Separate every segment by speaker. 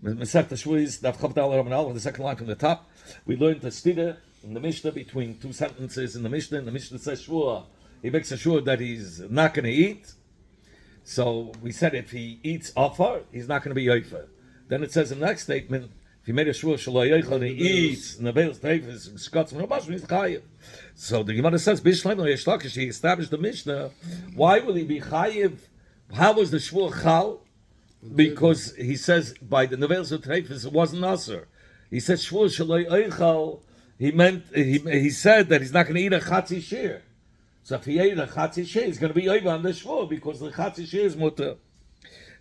Speaker 1: Masech Tashvuos, Daf Chav Dal Raman Aleph, the second line from the top. We learned the stira in the Mishnah between two sentences in the Mishnah. And the Mishnah says Shvua. He makes a sure that he's not going to eat. So we said if he eats offer, he's not going to be yoifer. Then it says in the next statement, if he made a shvua shaloi yoichel and he eats nevelos teifus scots and he's chayiv. So the Gemara says Bishleim lo yesh lakish. He established the Mishnah. Why will he be chayiv? How was the shvua chal? Because he says by the nevelos teifus it wasn't aser. He said shvua shaloi yoichel. He meant he said that he's not going to eat a chatzi shir. So if he ate a chatzi shir, he's going to be over on the shvur because the chatzi shir is mutter.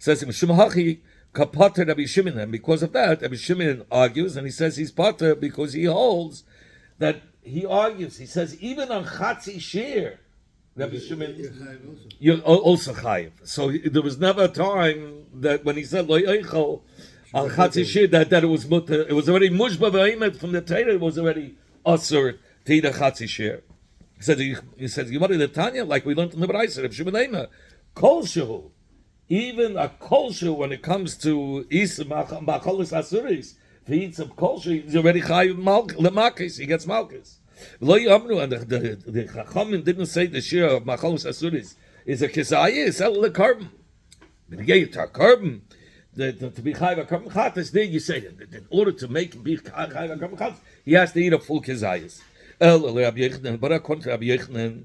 Speaker 1: Says him Shemahachi kapater Rabbi Shimon, and because of that, Rabbi Shimon argues, and he says he's pater because he holds that he argues. He says even on chatzi shir, Rabbi Shimon you're also chayiv. So there was never a time that when he said lo eichel on chatzi shir that it was mutter. It was already mushba v'aimet from the Torah. It was already asur to eat a chatzi shir. He says, Gemara the Tanya, like we learned in the Brayser, Reb Shimon Eimer, kol shehu, even a kol shehu, when it comes to Isa Macholis Asuris, if he eats a kol shehu, he's already chayiv lemakis, he gets malchus. Lo yamnu, and the Chachamim didn't say the shir of Macholis Asuris is a kisayah, it's a carbon. But he gave it to a carbon. To be chayiv a carbon chatas, then you say that in order to make him be chayiv a carbon chatas, he has to eat a full kisayah. But according to Rabbi Yochanan,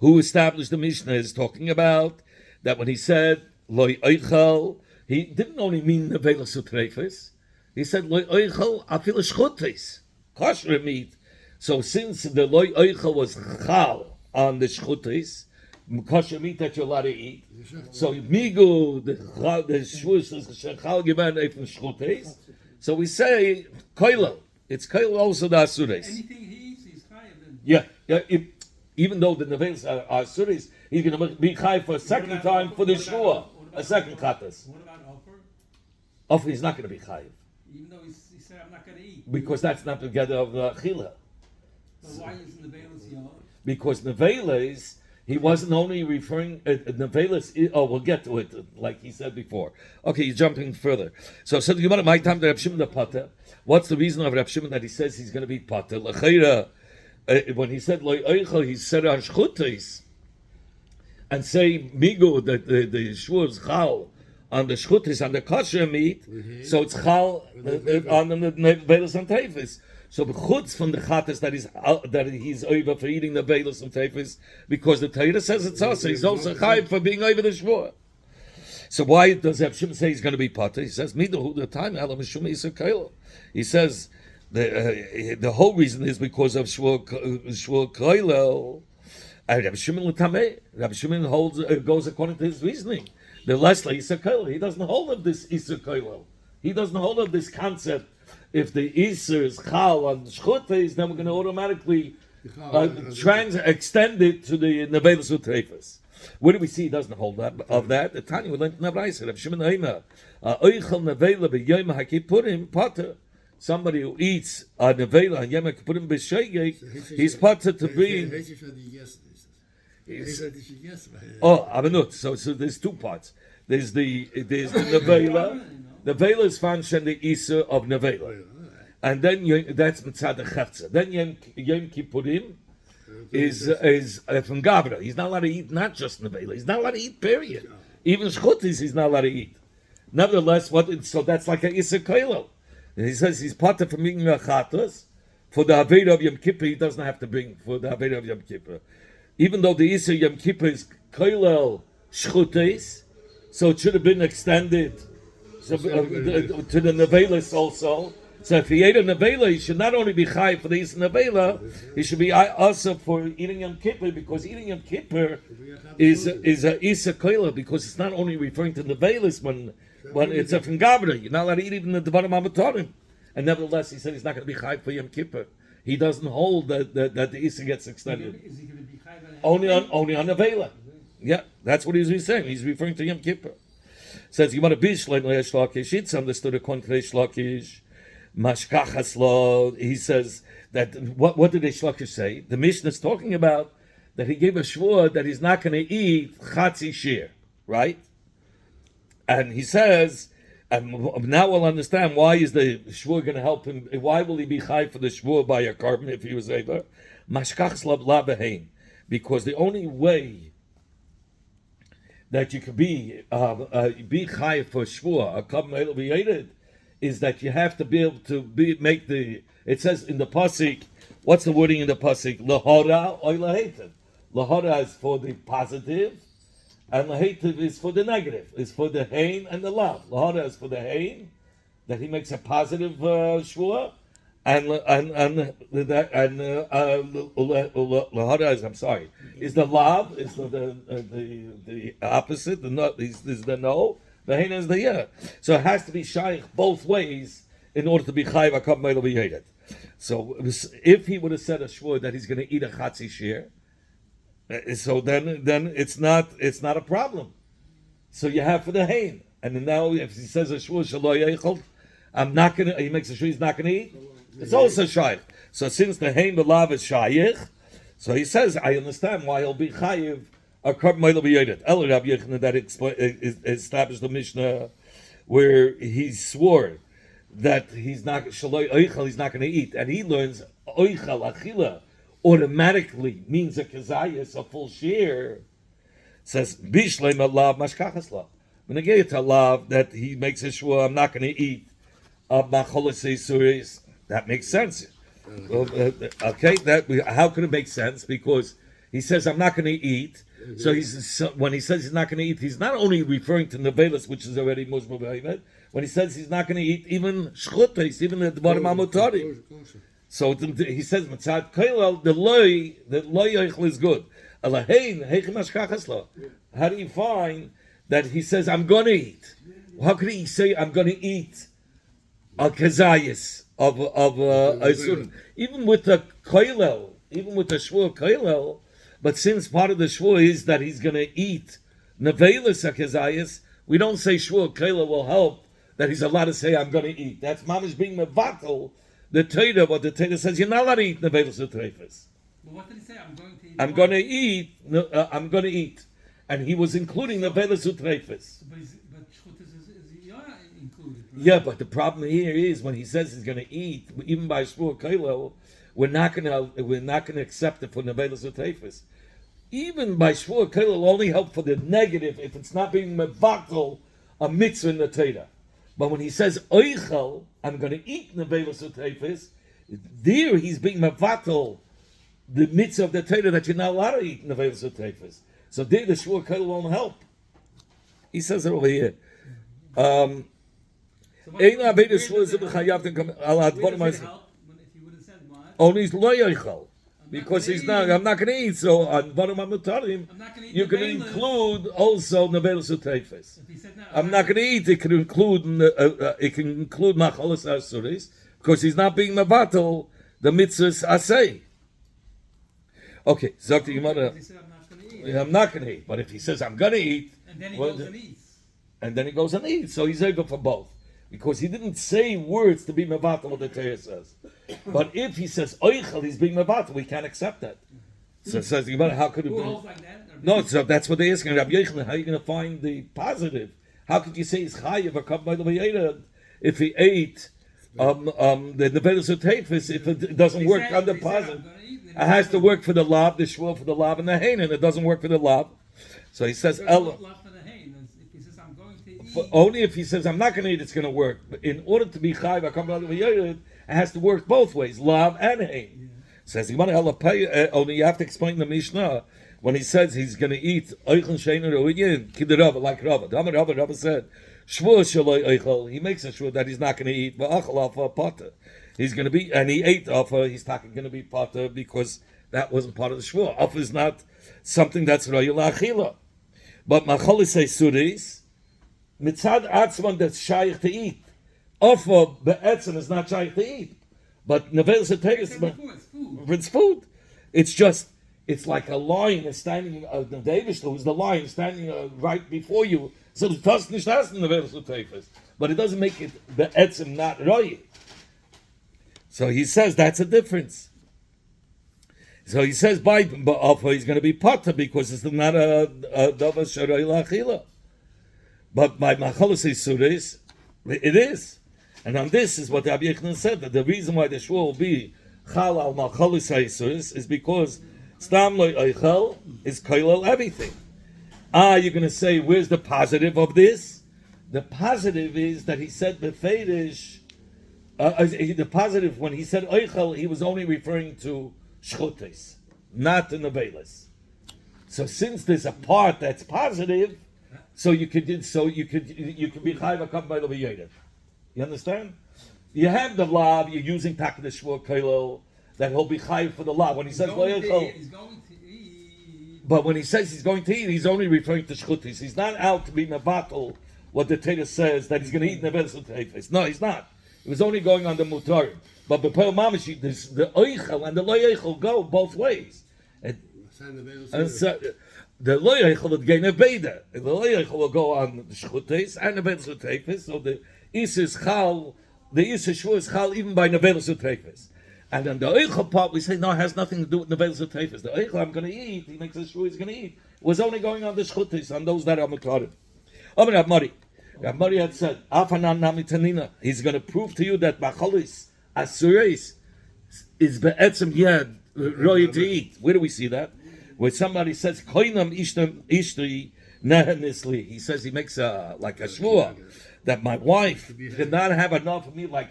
Speaker 1: who established the Mishnah, is talking about that when he said loy oichel, he didn't only mean nevelos utreifes. He said loy oichel afil shchutis, kosher meat. So since the loy oichel was chal on the shchutis, kosher meat that you're allowed to eat, so migu the shvus is chal given from shchutis. So we say koilo. It's kail also the asuris.
Speaker 2: Anything he eats, he's chayiv.
Speaker 1: Yeah. Even though the nevelos are asuris, he's going to be chayiv for a second time for the shua, a second chatas.
Speaker 2: What about offer?
Speaker 1: Offer, he's not going to be chayiv.
Speaker 2: Even though he said, I'm not going to eat.
Speaker 1: Because that's not together of the chila.
Speaker 2: So why is nevelos yellow?
Speaker 1: Because nevelos, he wasn't only referring nevelos. We'll get to it, like he said before. Okay, you're jumping further. So the Gemara, my time to Reb Shimon the Pater. What's the reason of Reb Shimon that he says he's going to be pater? When he said loy oichel, he said on shchutis, and say migu that the shvur is chal on the shchutis on the kosher meat, so it's chal on the nevelos and teifus. So the chutz from the chatas that he's over for eating the nevelos and teifus because the Torah says it's also he's also chayiv for being over the shvur. So why does Reb Shimon say he's going to be pater? He says midu the time elam mishum isakayla. He says the whole reason is because of shvur koilo. Rabbi Shimon l'tameh. Rabbi Shimon goes according to his reasoning. The less isa koilo, he doesn't hold of this isa koilo. He doesn't hold of this concept. If the isa is chal on shchutis, then we're going to automatically extend it to the nevelos utreifus. Where do we see he doesn't hold of that? The Tanya we learned in the Brayser, Reb Shimon Eimer, oichel nevela b'yom haKippurim pater. Somebody who eats a nevela on Yom Kippurim b'shegeg, he's pater to bring. Abenut. So there's two parts. There's the nevela. Nevela is function the isa of nevela, and then that's mitzad the chefza. Then Yom Kippurim is from Gavra. He's not allowed to eat not just nevela. He's not allowed to eat. Period. Even shchutis he's not allowed to eat. Nevertheless, so that's like a isa koilo. And he says he's pater from eating achatas for the aveda of Yom Kippur. He doesn't have to bring for the aveda of Yom Kippur, even though the isa Yom Kippur is koilo shchutis, so it should have been extended to the nevelas also. So if he ate a nevela, he should not only be chai for the isa nevela, he should be also for eating Yom Kippur, because eating Yom Kippur is a isa koila, because it's not only referring to nevelas when it's a from Gavra. You're not allowed to eat even the Devarim Amatorim. And nevertheless, he said he's not going to be chai for Yom Kippur. He doesn't hold that the isa gets extended.
Speaker 2: Is he going to be chai
Speaker 1: only on nevela? Yeah, that's what he's saying. He's referring to Yom Kippur. Says you want to be shlein leish lakish. It's understood according to leish lakish. Mashkachas lo. He says that what did Reish Lakish say? The Mishnah is talking about that he gave a shvur that he's not going to eat chatzi shir, right? And he says And now we'll understand why is the shvur going to help him. Why will he be chai for the shvur by a carbon if he was able? Mashkachas la behein, because the only way that you could be chai for shvur a carbon it'll be hated is that you have to be able to make the. It says in the pasuk, what's the wording in the pasuk? Lahora or lahated. Lahora is for the positive. And lahativ is for the negative. It's for the hain and the lav. Lahara is for the hain, that he makes a positive shvua, and lahara is, I'm sorry, is the lav, is the opposite. The no is the no. The hain is the yeah. So it has to be shaykh both ways in order to be chayv akab me'lo b'yedet. So if he would have said a shvua that he's going to eat a chatzi shir, so then it's not a problem. So you have for the hain, and then now if he says a shvur shelo yechol, I'm not gonna. He makes a shvur he's not gonna eat. It's also shaykh. So since the hain the lav is shaykh, so he says I understand why he'll be chayiv a carbon me'lo b'yedet. El Rabbi Yechon that established the Mishnah where he swore that he's not shelo yechol, he's not going to eat, and he learns oichal achila automatically means a kezayis, a full share. Says bishlem alav mashkachas lav. When I get to lav that he makes a shvua, I'm not going to eat macholas suris. That makes sense. Okay, how could it make sense? Because he says I'm not going to eat. So when he says he's not going to eat, he's not only referring to nevelas, which is already musma b'ayvet. When he says he's not going to eat even shchutais, even at the bottom of mutarim. So he says, "Matzad koilel the loy yochel is good." Alahein heichem ashkachas lo. How do you find that he says, "I'm going to eat"? How could he say, "I'm going to eat"? A kezayis of a even with the koilel, even with the shvur koilel, but since part of the shvur is that he's going to eat nevelis a kezayis, we don't say shvur koilel will help that he's allowed to say, "I'm going to eat." That's mamish being mevatel. The Torah, what the Torah says, you're not allowed to eat nevelos u'treifos.
Speaker 2: But what did he say? I'm going to eat.
Speaker 1: I'm going to eat. I'm going to eat, and he was including nevelos u'treifos.
Speaker 2: But shchutis is included. Right?
Speaker 1: Yeah, but the problem here is when he says he's going to eat, even by shvur koilel, we're not going to accept it for nevelos u'treifos. Even by shvur koilel, will only help for the negative if it's not being mevatel a mitzvah in the Torah. But when he says oichel, I'm going to eat nevelos u'treifos, there he's being mevatel the mitzvah of the Torah that you're not allowed to eat nevelos u'treifos. So there the shvur koilel won't help. He says it over here. Only lo yochel, because he's not. I'm not going to eat. So on bottom of mutarim, you can include also nevelos u'treifos. I'm not going to eat. It can include macholos asuris because he's not being mevatel the mitzvahs asay. Okay, Zok the Gemara. I'm not going to eat. But if he says I'm going to eat,
Speaker 2: and then he goes and eats.
Speaker 1: And then he goes and eats. So he's able for both. Because he didn't say words to be mevatel what the Torah says. But if he says oichel, he's being mevatel. We can't accept that. So it says, how could it be?
Speaker 2: Like that?
Speaker 1: No, so that's what they're asking. Rabbi Yechon, how are you going to find the positive? How could you say he's chayiv or come by the way if he ate the nevelos u'treifos if it doesn't work on the positive? It has to work for the lav, the shvur for the lav, and the hain, and it doesn't work for the lav. So he says, only if he says I'm not going to eat, it's going to work. But in order to be chayiv, it has to work both ways, lav and hain. Says only you have to explain the Mishnah when he says he's going to eat oichel sheinu reuyin kiderava like Rava. Rava said shvur shaloi oichel. He makes a shvur that he's not going to eat. Va'achal alfa potter. He's going to be, and he ate alfa. He's not going to be potter because that wasn't part of the shvur. Alfa is not something that's royal achila. But macholis suris. Mitzad atzman that's shaykh to eat. Offer be'etzem is not shaykh to eat. But nevelos u'treifos, it's food. It's just, it's like a lion is standing, the Davish, who's the lion standing right before you. So the toss nicht essen nevelos u'treifos. But it doesn't make it be'etzem not roy. So he says that's a difference. So he says by offer he's going to be potter because it's not a davar sharoy la'achila. But by macholos suris, It is. And on this is what Rabbi Yochanan said, that the reason why the shvua will be chal al malchalis ha'isuris is because stam lo eichel is koilel everything. You're going to say, where's the positive of this? The positive is that he said befeidish. The positive, when he said eichel, he was only referring to shchutes, not the nevelas. So since there's a part that's positive, so you could be chayv come by the v'yeder. You understand? You have the lav, you're using takad shvur koilel, that he'll be chayv for the lav. When he says eichel,
Speaker 2: he's going to eat.
Speaker 1: but when he says he's going to eat, he's only referring to shchutis. He's not out to be mevatel what the Torah says that he's going to eat nevelas u'teifes. No, he's not. He was only going on the mutarim. But b'peil mamashi, the oichel and the lo oichel go both ways. And so, the lo oichel would gain a beda. The lo oichel will go on the shchutes and nevelas u'teifes. So the is chal, the shvur is chal even by nevelas u'teifes. And then the oichel part, we say no, it has nothing to do with nevelas u'teifes. The oichel I'm going to eat, he makes a shvur he's going to eat. It was only going on the shchutes, on those that are mutarim. Rav Mari had said, Afanan nami tanina. He's going to prove to you that machalis asuris is be'etzem yed roy to eat. Where do we see that? Where somebody says koinam ishtri nehenisli. He says he makes like a shvua that my wife cannot have enough of me like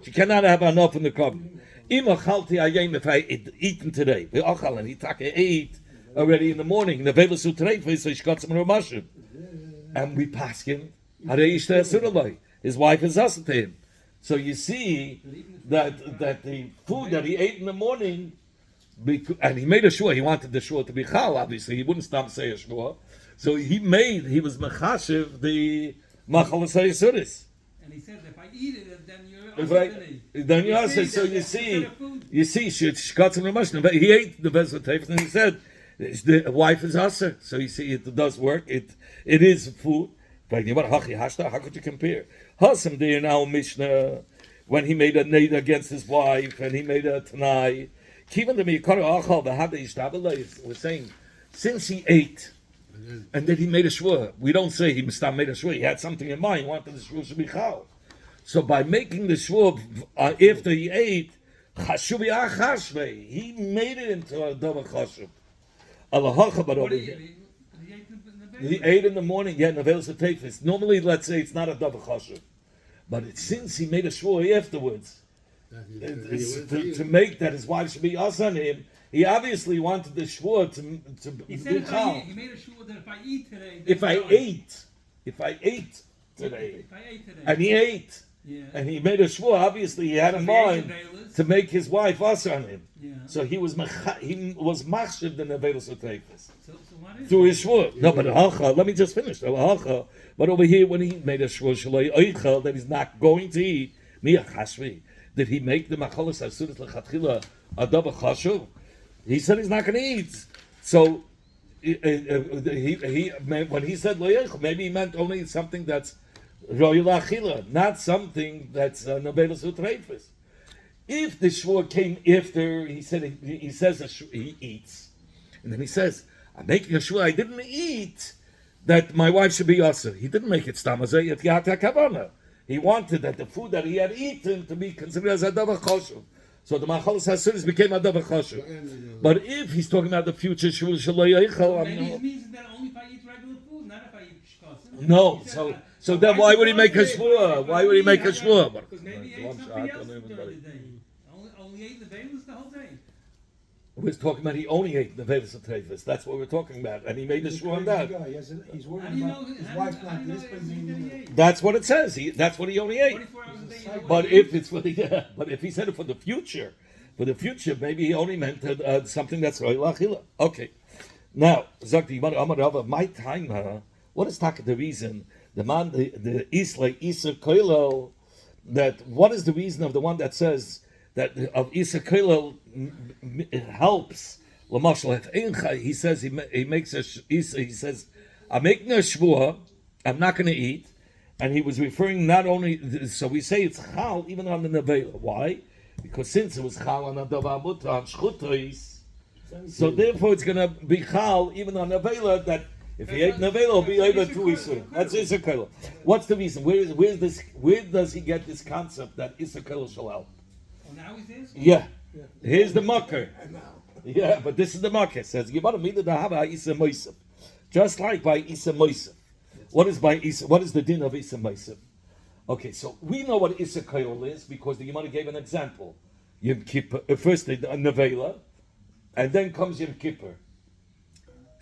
Speaker 1: she cannot have enough in the korban. If I eaten today, and he ate already in the morning, the velas utreifes, so she got some mashim. And we pass him, his wife is us to him. So you see that the food that he ate in the morning, and he made a shua, he wanted the shua to be chal, obviously, he wouldn't stop saying a shua. So he was mechashiv the machalas ha'yisuris.
Speaker 2: And he said, if I eat it, then
Speaker 1: you're also. So you see, she got some mashim. He ate the vegetable, and he said, the wife is usher, so you see it does work. It is food. How could you compare? Hasam there in our Mishnah when he made a neder against his wife and he made a tanai. We're saying since he ate and then he made a shvur, we don't say he made a shvur. He had something in mind. He wanted the shvur to be chal. So by making the shvur after he ate, he made it into a davar chashuv. But over here, he ate in the morning, yeah, nevelas u'teifes. Normally, let's say it's not a davar chashuv, but since he made a shvur afterwards, to make that his wife should be us on him, he obviously wanted the shvur to
Speaker 2: he said
Speaker 1: be chal.
Speaker 2: He made a shvur that if I eat today,
Speaker 1: if I ate today, and he ate, and he made a shvur, obviously he had in mind to make his wife us on him.
Speaker 2: Yeah.
Speaker 1: So he was machshiv the nevelas u'teifes
Speaker 2: So what is
Speaker 1: through his shvur. No, but halacha. Let me just finish. Halacha. But over here, when he made a shvur shaloi oichel that he's not going to eat, miyach hashvi. Did he make the machalas asuras lechatchila a davar chashuv? He said he's not going to eat. So he when he said lo oichel, maybe he meant only something that's roy lachila, not something that's nevelas u'teifes. If the shvur came after, he says he eats, and then he says, "I'm making a shvur. I didn't eat that my wife should be asur." He didn't make it stamazay yet yata kavana. He wanted that the food that he had eaten to be considered as a davar chashuv. So the machalas hasuris became a davar chashuv. But if he's talking about the future shvur shaloi eichel,
Speaker 2: maybe it means that only if I eat regular food, not if I eat shkasim.
Speaker 1: No, so then why would he make a shvur? Why would he make a shvur?
Speaker 2: Because maybe he ate something else during the day. Only ate the velas the whole day.
Speaker 1: We're talking about he only ate the velas u'teifes. That's what we're talking about, and he made the shvur on that.
Speaker 3: He's worried about his wife not this, but
Speaker 1: That's what it says. That's what he only ate.
Speaker 2: 24 hours a day. You know
Speaker 1: But
Speaker 2: what he
Speaker 1: if it's for the, but if he said it for the future, maybe he only meant something that's roy lachila. Okay. Now, Zakti Amar my time. What is the reason? The man, the Isla Isa Koilo, that what is the reason of the one that says that of Isa Koilo helps Lamashal? He says he makes a he says I'm making a shvua, I'm not going to eat, and he was referring not only so we say it's chal even on the nevela. Why? Because since it was chal on the davar mutar on shchutais, so therefore it's going to be chal even on nevela that If he ate nevela, he'll be over 2 isurim. That's Issa Koil. What's the reason? Where does he get this concept that Issa Koil shall help?
Speaker 2: Oh, now he's there?
Speaker 1: Yeah. Here's the mucker. Yeah, but this is the mucker. It says, Isa Moisef. Just like by Isa Moisef. What is the din of Isa Moisef? Okay, so we know what Issa Koil is because the Gemara gave an example. Yom Kippur, first the Nevela, and then comes Yom Kippur.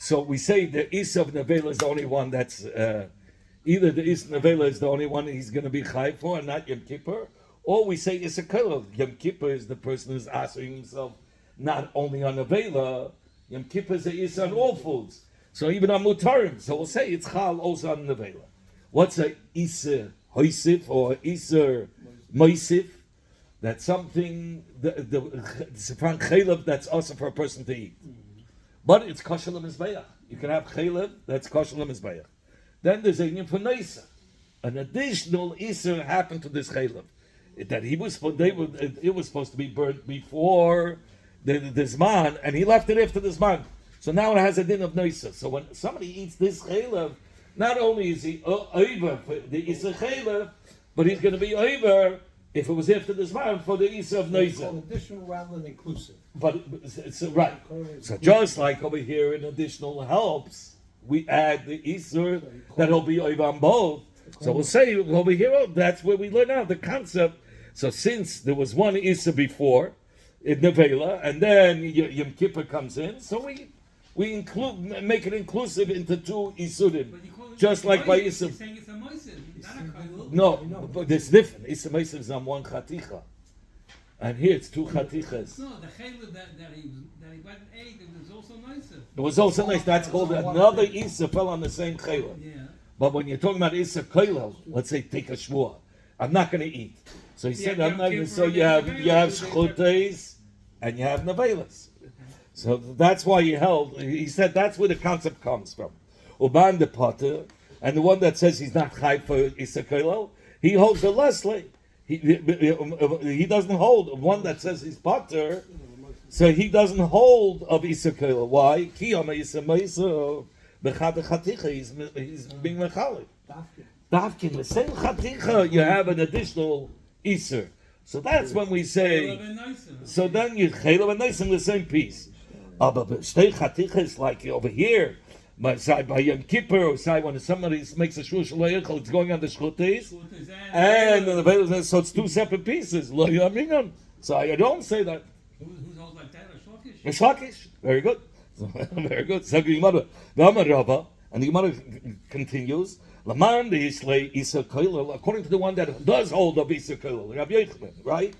Speaker 1: So we say the Issa of Nevela is the only one that's, either the Issa Nevela is the only one he's going to be Chai for and not Yom Kippur, or we say Issa Koil. Yom Kippur is the person who's asking himself not only on Nevela, Yom Kippur is the Issa on all foods. So even on Mutarim, so we'll say it's Chal also on Nevela. What's a Issa Hoisif or Issa Moisif? That's something, the Sifran Chalev that's also for a person to eat. But it's kosher l'mizbeach. You can have chalev that's kosher l'mizbeach. Then there's a Neisa. An additional Isser happened to this chalev. That it was supposed to be burnt before the Zman, and he left it after the Zman. So now it has a din of Neisa. So when somebody eats this chalev, not only is he over for the Isser chalev, but he's going to be over if it was after the Zman for the Isser of Neisa.
Speaker 3: Additional rather than inclusive.
Speaker 1: But it's right. So just like over here in additional helps, we add the Isser that'll be over on both. So we'll say over here, that's where we learn out the concept. So since there was one Isser before in Nevela, and then Yom Kippur comes in, so we make it inclusive into 2 Isurim. Just like by Isser.
Speaker 2: You're saying it's a Moisef, not a Koil.
Speaker 1: No, but it's different. Isser Moisef is on 1 Chaticha. And here it's 2 chatichas.
Speaker 2: No, the chaylev that he went and ate, it was also nicer.
Speaker 1: It was also nice. That's called another Issa fell on the same chaylev.
Speaker 2: Yeah.
Speaker 1: But when you're talking about Issa koilel, let's say take a shvua. I'm not going to eat. So he said, I'm not going to. So you have shchutes and you have nevelas. So that's why he held. He said that's where the concept comes from. Uban the potter, and the one that says he's not chai for Issa koilel, he holds the Leslie. He doesn't hold one that says he's potter, so he doesn't hold of Issa Koil. Why? He's being mechalik. Dafkin, the same chaticha, you have an additional Issa. So that's when we say. So then you chaylev and nice in the same piece. But shtei chatichas like over here. By Yom Kippur, or when somebody makes a shul shalayich, it's going on the shchutes, and the so it's 2 separate pieces. So I don't say that.
Speaker 2: Who's all like that?
Speaker 1: A shakish. Very good. Very good. So the Gemara, and the Gemara continues. Laman the Islay Isa Koilel, according to the one that does hold of Isa Koilel, Rabbi Yochanan, right?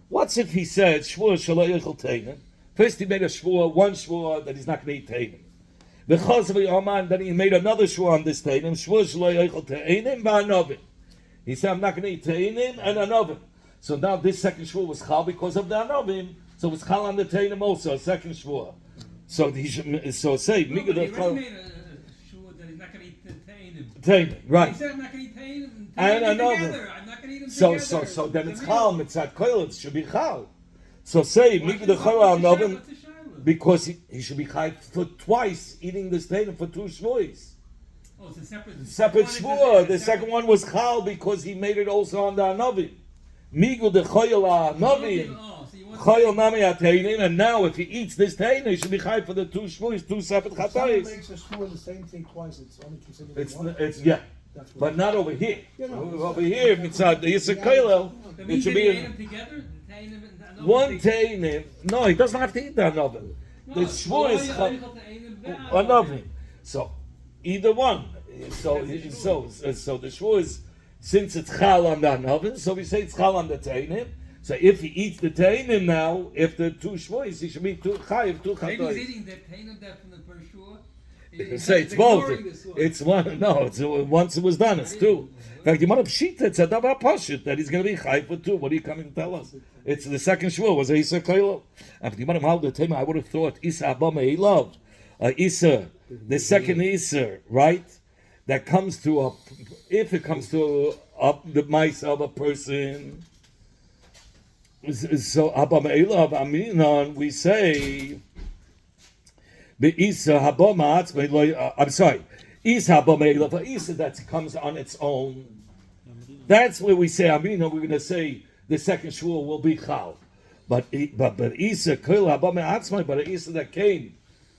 Speaker 1: What's if he said shvur shalayich teinen? First he made a shvur, one shvur that he's not going to eat teinen. Then he made another shvur on this teinim. He said, I'm not going to eat teinim and anovim. So now this second shvur was chal because of the anovim. So it's chal on the teinim also, a second shvur. So he should, so say,
Speaker 2: no, he already made a shvur that he's not going to eat teinim.
Speaker 1: Teinim, right.
Speaker 2: He said, I'm not going to eat teinim
Speaker 1: and anovim
Speaker 2: together. I'm not going to eat them
Speaker 1: together. So then it's chal, mitzat koil, it should be chal. So say, migdal the chal anovim. Because he should be chayv for twice eating this teinim for 2 shvuos.
Speaker 2: Oh, it's a
Speaker 1: separate shvuah. The second one was chal because he made it also on the anovim. Migul the choyel anovim, choyel nami ateinim, and now if he eats this teinim, he should be chayv for the 2 shvuos, 2 separate chatayis.
Speaker 3: Someone makes a shvuah the same thing twice. It's only considered one.
Speaker 1: It's yeah. But not over here. Over here, mitzad the Yisra Koilel, it should be one teinim. No, he doesn't have to eat the anovim. The shvur is anovim. So either one. So the shvur is, since it's chal on the anovim, so we say it's chal on the teinim. So if he eats the teinim now, after 2 shvuos, he should be 2 chayiv, 2 chatois.
Speaker 2: Maybe he's eating the teinim that from the first shvur.
Speaker 1: Say it's both. It's one. No, it's once it was done. It's 2. In fact, you want to pshita. It's a davar pashut that he's going to be chayiv for 2. What are you coming to tell us? It's the second shvur was a Isa Koilel. And if you want to hold the tema, I would have thought Isa Abama he loved Isa, the second Isa, right? That comes to if it comes to the mice of a person. So Abama Elav Aminan, we say Be'isa haba ma'atzmai lo. I'm sorry. Isa haba me'elav. Isa that comes on its own. That's where we say Amina. We're going to say the second shul will be chal. But Isa kol haba me'atzmai. But Isa that came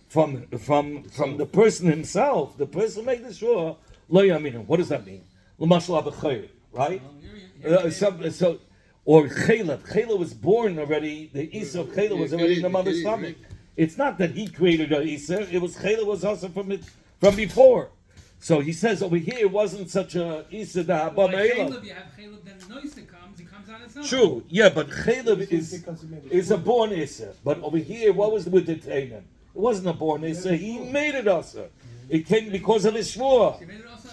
Speaker 1: from the person himself. The person made the shul. Lo yamina. What does that mean? L'mashal abachayr. Right. So. Or Chaylev. Chaylev was born already. The Isa of Chaylev was already in the mother's stomach. It's not that he created a Isa. It was Chaylev was also from before. So he says over here it wasn't such a Isa that Haba Me'elav.
Speaker 2: You have Chaylev, then Noisa comes. He comes on its own.
Speaker 1: True. Yeah, but Chaylev is a born Isa. But over here, what was with the Tainim? It wasn't a born Isa. He made it Isa. It came because of his shvua.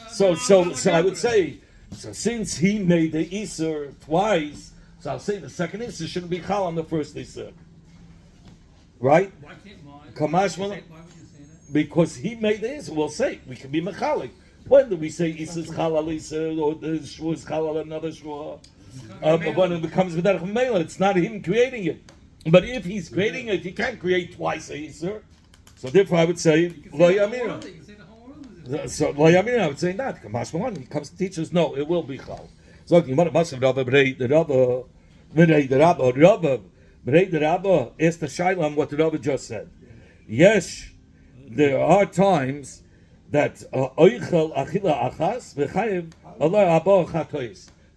Speaker 1: So I would say. So since he made the Isa twice. So I'll say the second Issa shouldn't be chal on the first Issa. Right?
Speaker 2: Why can't
Speaker 1: Kamash
Speaker 2: why would you say that?
Speaker 1: Because he made the Issa. We'll say, we can be mechalik. When do we say Issa's chal al Issa, or the shvua is chal al another shvua? But when it becomes V'derech Mela, it's not him creating it. But if he's creating it, he can't create twice a Issa. So therefore I would say, Lo Yamira. So Lo Yamira, I would say not. Kamash Malan, he comes to teach us, no, it will be chal. So the Rabba asked the Shailam what the Rabba just said. Yes, there are times that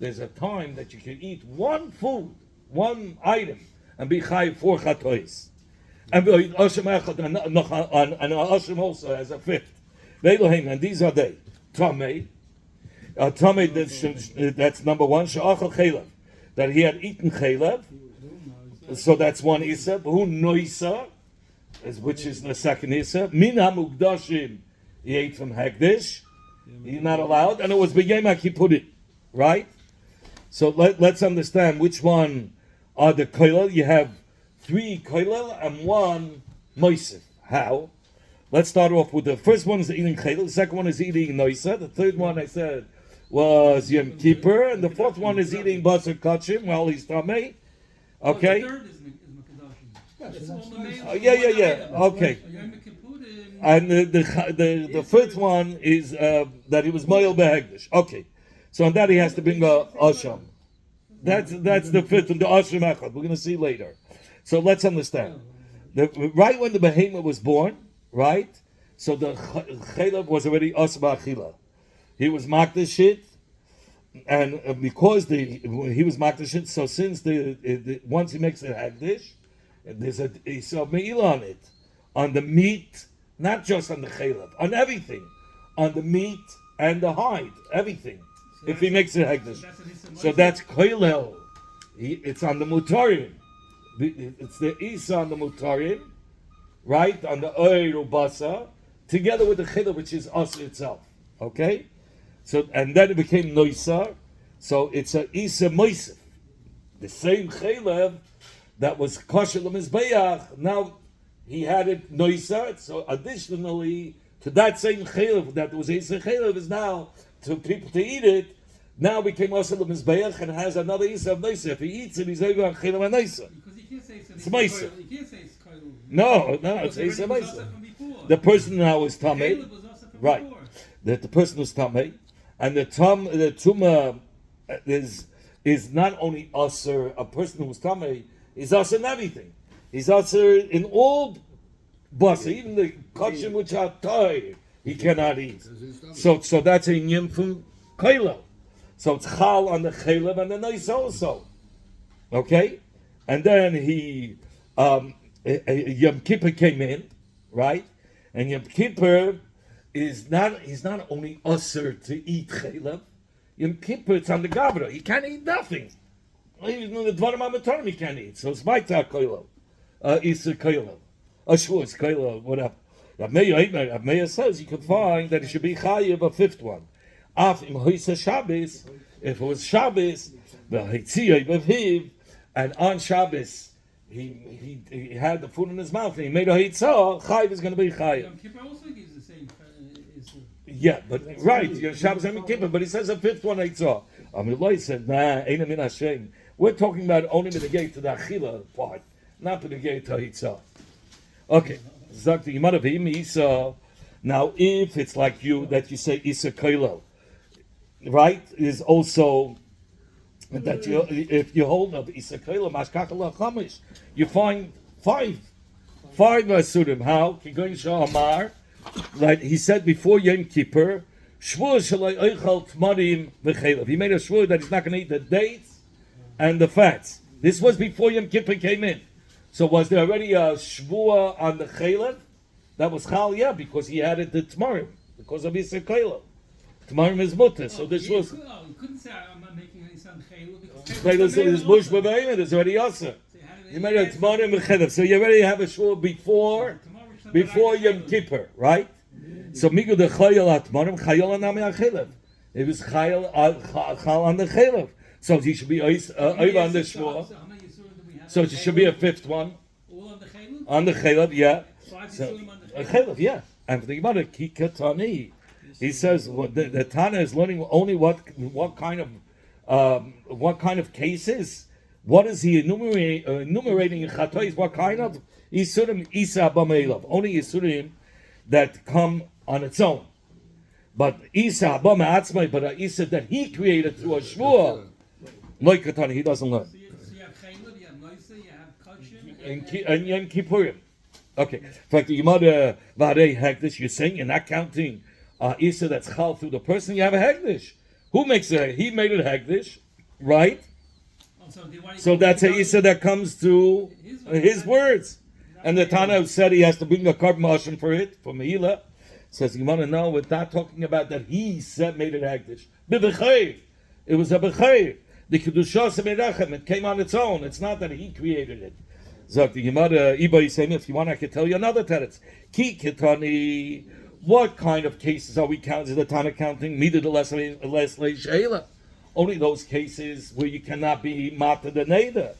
Speaker 1: there's a time that you can eat one food, one item, and be chayiv 4 chatois. And Ashim also has a fifth. And these are they. Tamei. That's number one. She'achal chaylev, that he had eaten chaylev, so that's one isa. Who noisa, which is the second isa. Min hamugdashim, he ate from hagdish. He's not allowed, and it was b'yema kippurim, right? So let's understand which one are the koilel. You have 3 koilel and 1 moisif. How? Let's start off with the first one is eating chaylev. The second one is eating noisa. The third one I said was Yom Kippur, and the fourth one is eating basar kachim while he's tamei. Okay.
Speaker 2: The third is Mekadoshim.
Speaker 1: Yeah. Okay. And the fifth one is that he was moyel behegdish. Okay. So on that he has to bring a asham. That's the fifth and the asham echad. We're going to see later. So let's understand. Right when the behemoth was born, right? So the chaylev was already asba achila. He was makdash it, and because he was makdash it, so since the once he makes it hagdish, there's a isa meila on it, on the meat, not just on the chaylev, on everything, on the meat and the hide, everything. So if he makes it hagdish, so that's koilel. It's on the mutarim. It's the isa on the mutarim, right, on the oir ubasa, together with the chaylev, which is us itself. Okay. So and then it became noisa, so it's a isa moisef, the same chaylev that was kosher l'mizbeach. Now he had it noisa. So additionally to that same chaylev that was isa chaylev is now to people to eat it. Now became kosher l'mizbeach and has another isa of noisa. If he eats it, he's over on chaylev and noisa.
Speaker 2: Because you can't say
Speaker 1: it's moisef.
Speaker 2: You can't say it's koil.
Speaker 1: No, it's isa moisef. The person now is tamei, right? That the person was tamei. And the tumah is not only usher, a person who's tamei is usher in everything. He's usher in all basa, even the kachim which are toy, he cannot eat. So that's a yim from koilo. So it's chal on the chaylev and the nice also. Okay, and then he Yom Kippur came in, right? And Yom Kippur he's not only usher to eat chaylev. Yom Kippur, it's on the gavra. He can't eat nothing. Even the dvarim amatorim he can't eat. So it's ma'ita koilel, isa koilel, ashvus koilel, whatever. Rav Meir says you can find that it should be chayiv a fifth one. Af im hoisa Shabbos, if it was Shabbos, the hitziyah b'hiv, and on Shabbos he had the food in his mouth and he made a hitzah. Chayiv is going to be chayiv.
Speaker 2: Yom Kippur also gives the same.
Speaker 1: Yeah, but right, your Shabbos and Kippur, but he says a fifth one I saw. Amilai said, nah, ain't min Hashem. We're talking about only the gate to the Achila part, not the gate to Hitzah. Okay. Zak the Gemara v'im Isa. Now, if it's like you that you say Isa Koilo, right, is also that you if you hold of Isa Koilo Mashkachal Chamish, you find five asurim. How? Kigoyin Sha'amar, like he said before Yom Kippur, Shvur Shalai Eichal Tmarim v'Chelev. He made a shvur that he's not going to eat the dates and the fats. This was before Yom Kippur came in. So was there already a shvur on the Chelev? That was Chal, yeah, because he added the Tmarim, because of Isa Koilo. Tmarim is mutter, so this was.
Speaker 2: You couldn't say I'm not making any son Chayla because
Speaker 1: Chayla is bush b'beimah. There's already Yasser. You made a Tmarim v'Chelev, so you already have a shvur before Yom Kippur, right? So migu the Chayil Tmarim Chayil anami Chelev. It was Chayil Chal on the Chelev, so he should be over on the shvur. So it should be a fifth one.
Speaker 2: All on the Chayla?
Speaker 1: On the Chelev, yeah.
Speaker 2: So,
Speaker 1: Chelev, yeah. And think about it, Kikatani. He says the Tana is learning only what kind of cases. What is he enumerating in Chatois? What kind of Yisurim Isa Abamelav? Only Yisurim that come on its own. But Isa Abama Atzmai, but Isa that he created through a Shvua, like Katani, he doesn't learn.
Speaker 2: So you have Chayla, you have Noisa, you have Kachim,
Speaker 1: And Yom Kippurim. Okay. In fact, the Yimada Varei Hegdish, you're saying you're not counting Isa that's Chal through the person, you have a Hegdish. Who makes it? He made it Hegdish, right? So that's a Isa that comes through his words. And the Tana said he has to bring a carbon motion for it, for Mehila. Says, you want to know, we're not talking about that he said made it Hegdish. It was a B'chayr. The Kedushah Semerachem, it came on its own. It's not that he created it. Zok the Gemara, Iba is saying, if you want, I can tell you another teretz. Ki Ketani, what kind of cases are we counting? Is the Tana counting? Mida the less Sheila. Only those cases where you cannot be Mata the Neda.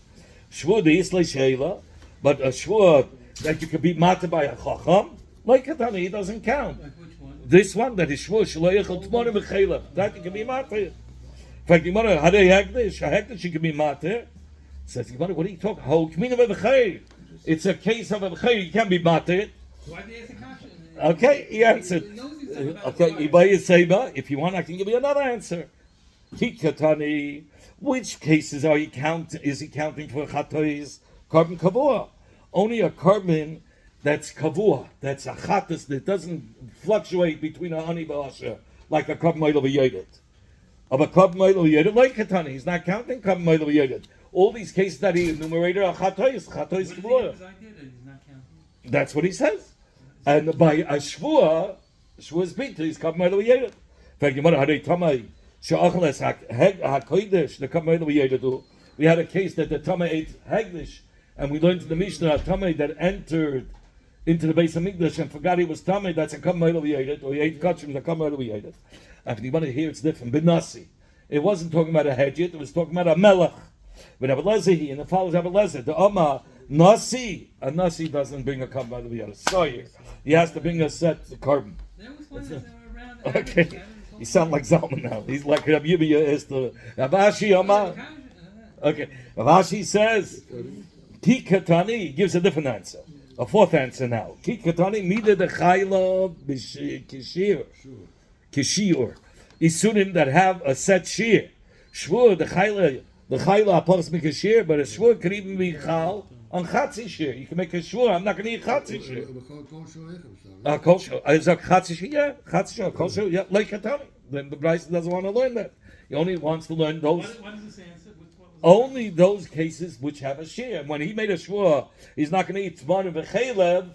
Speaker 1: Shvur the Isle Sheila, but a Shvur that you could be Mata by a Chacham, like Ketani, he doesn't count.
Speaker 2: like which one?
Speaker 1: This one, that is Shvur, Shaloyachal Tmonim B'Chelev, that you can be Mata. In fact, the Gemara, Hadei Hegdish, a Hegdish you can be Mata. Says, what are you talking? It's a case of a b'chayr. You can't be matir.
Speaker 2: Why did they ask a kasha?
Speaker 1: Okay, he answered. Okay, Ibay Seba. If you want, I can give you another answer. Kikatani. Which cases are you counting? Is he counting for chatois carbon kavua? Only a carbon that's kavua. That's a chatas that doesn't fluctuate between a honey ba'asher like a carbon oil v'yedit. Of a carbon oil v'yedit, like Katani, he's not counting carbon oil v'yedit. All these cases that he enumerated are chatois kavua. That's what he says. And by a shvuah bita, he's carbon oil v'yedit. In fact, you might have had a tamai. We had a case that the Tama ate Hagdish, and we learned in the Mishnah a Tama that entered into the base of Mikdash and forgot he was Tama, that's a Kamayla we ate it, or he ate Kachim, the Kamayla we ate it. And if you want to hear it's different, Benasi. It wasn't talking about a Hedjit, it was talking about a Melech. But Abelezer, and the follows Abelezer, the Amma, Nasi, a Nasi doesn't bring a Kamayla we ate it. Sorry, he has to bring a set the carbon. Okay. You sound like Zalman now. He's like Rabbi Yibiyah is the Ravashi Amar. Okay. Ravashi says, Ki Katani gives a different answer. A fourth answer now. Ki Katani mida the Chayla Kishir. Kishir. Isurim that have a set shear. Shvur, the Chayla apos Mikashir, but a Shvur could even be Chal on Chatzi shear. You can make a Shvur, I'm not going to eat Chatzi shear. Kosher. Is that Chatzi shear? Yeah. Chatzi shear, kosher, yeah. Like Katani. Then the Bryce doesn't want to learn that. He only wants to learn those.
Speaker 2: What is this answer?
Speaker 1: Only those cases which have a shear. When he made a shvur, he's not going to eat tzman v'chelev.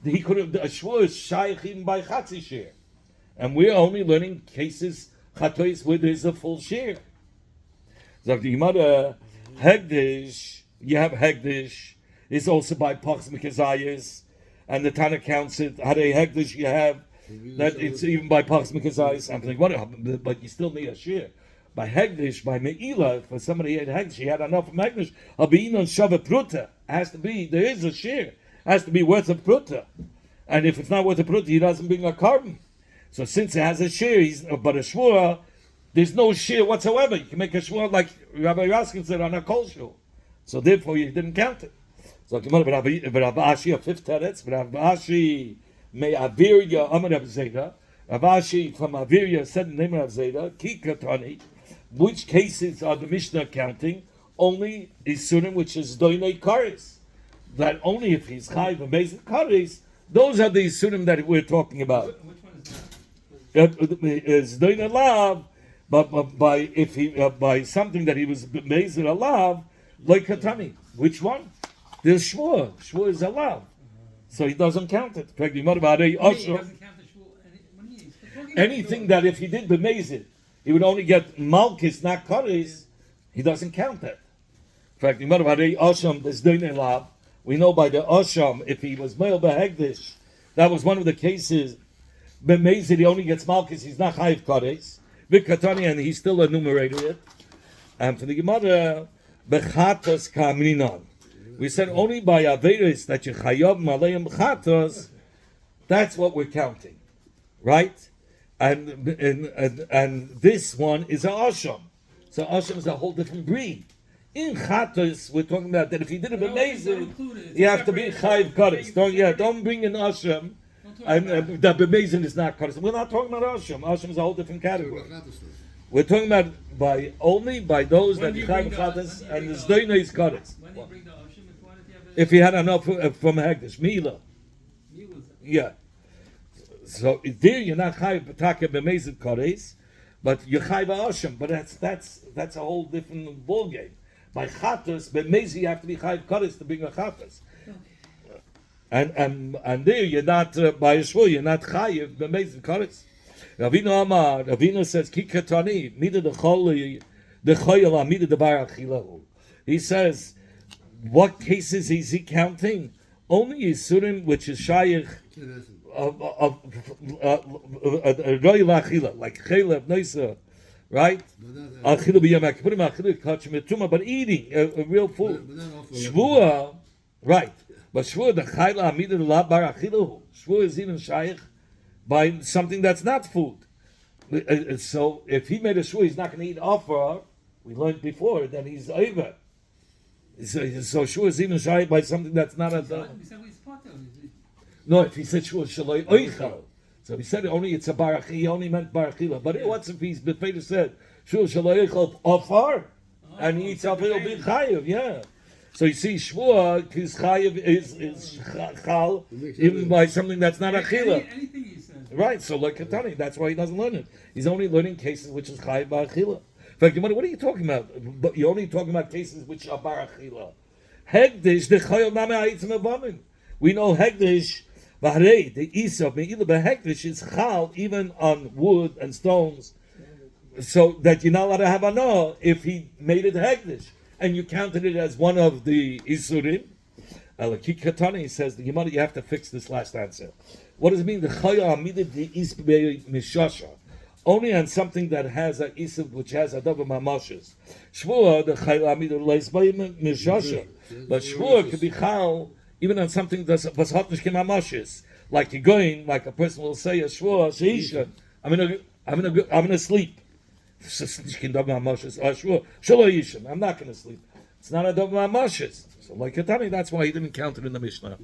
Speaker 1: He could have a shvur is shaykh even by chatzi shear, and we're only learning cases chatois where there's a full shear. Zog the Gemara hegdish. You have hegdish. It's also by pachs mikazayis, and the Tana counts it. Had a hegdish you have. That it's even by Pachs Mikazais, I'm thinking, but you still need a shear. By Hegdish, by Me'ila, for somebody had Hegdish, he had enough of Hegdish, Habinon Shava Pruta, has to be, there is a shear, has to be worth a Pruta. And if it's not worth a Pruta, he doesn't bring a carbon. So since it has a shear, but a Shvura, there's no shear whatsoever. You can make a Shvura like Rabbi Raskin said on a kol shul. So therefore you didn't count it. So Gemara Rav Ashi, a fifth teretz, Rav Ashi may Avirya Amar Rav Zeda. Rav Ashi from Avirya said the name of Rav Zeda, Ki Katani. Which cases are the Mishnah counting? Only Isurim, which is Doinei Kares. That only if he's Chayv and Bezin Kares, those are the Isurim that we're talking about.
Speaker 2: Which one is that?
Speaker 1: Is Doinei Lav, but by something that he was Bezin Alav, like Katani. Which one? There's Shvua. Shvua is a lav. So he doesn't count it.
Speaker 2: He doesn't count the shul.
Speaker 1: Anything that if he did b'mezid, he would only get malchus, not kares, he doesn't count that. In fact, there's doinei lav. We know by the Asham, if he was male behegdish, that was one of the cases. B'mezid, he only gets malchus, he's not chayiv kares. V'katani, and he still enumerated it. And for the Gemara, bechatos kamrinon. We said only by Averis that you chayav malayim chatos, that's what we're counting, right? And this one is a asham. So asham is a whole different breed. In chatos, we're talking about that if he did it amazing, you have to be chayiv kares. Don't bring in asham, and that b'mezin is not kares. We're not talking about asham. Asham is a whole different category. We're talking about only by those that chayiv chatos and the zdoina is kares. If he had enough from Hagdish, Mila. Yeah. So there you're not chayiv b'take b'mezid kares, but you're chayiv asham. But that's a whole different ball game. By chatas, b'mezid you have to be chayiv kares to bring a chatas. And there you're not by Yeshua, you're not chayiv b'mezid kares. Ravina Amar, Ravina says ki katani mida the choyala mida the bar achilahu. He says, what cases is he counting? Only Yisurim, which is Shayich of Roy Lachila, like Chelev, Noisa, right? But eating a real food. Shvua, right. But Shvua, the Chayla Amida the La Bar Achilahu. Shvua is even Shayich by something that's not food. So if he made a Shvua, he's not going to eat offer. We learned before that he's over. So Shua is even shy by something that's not a. No, if he said Shua shaloi oichal, so he said only it's a barach. He only meant barachila. But what's if he's Befeder said Shua shaloi oichal afar, and he eats up, it'll be chayiv. Yeah. So you see, Shua his chayiv is chal even by something that's not achila.
Speaker 2: Anything he says.
Speaker 1: Right. So like Katani, that's why he doesn't learn it. He's only learning cases which is chayiv barachila. In fact, what are you talking about? But you're only talking about cases which are barachila. Hegdish, the chayil name ha'itzim avamin. We know hegdish, v'harei, the isav, me'ila b'hegdish is chal even on wood and stones, so that you're not allowed to have anah if he made it hegdish, and you counted it as one of the isurim. Alaki Katani says the Gemara, you have to fix this last answer. What does it mean? The chayil amidid the isbei mishasha. Only on something that has a isiv, which has a double mamoshes. Shvua, the chayil amid leisbay mishasha. But shvua could be chal even on something that's hotnish mamoshes. Like you're going, like a person will say a shvua sheisha. I'm gonna sleep. I'm not gonna sleep. It's not a double mamoshes. So like Katani, that's why he didn't count it in the Mishnah.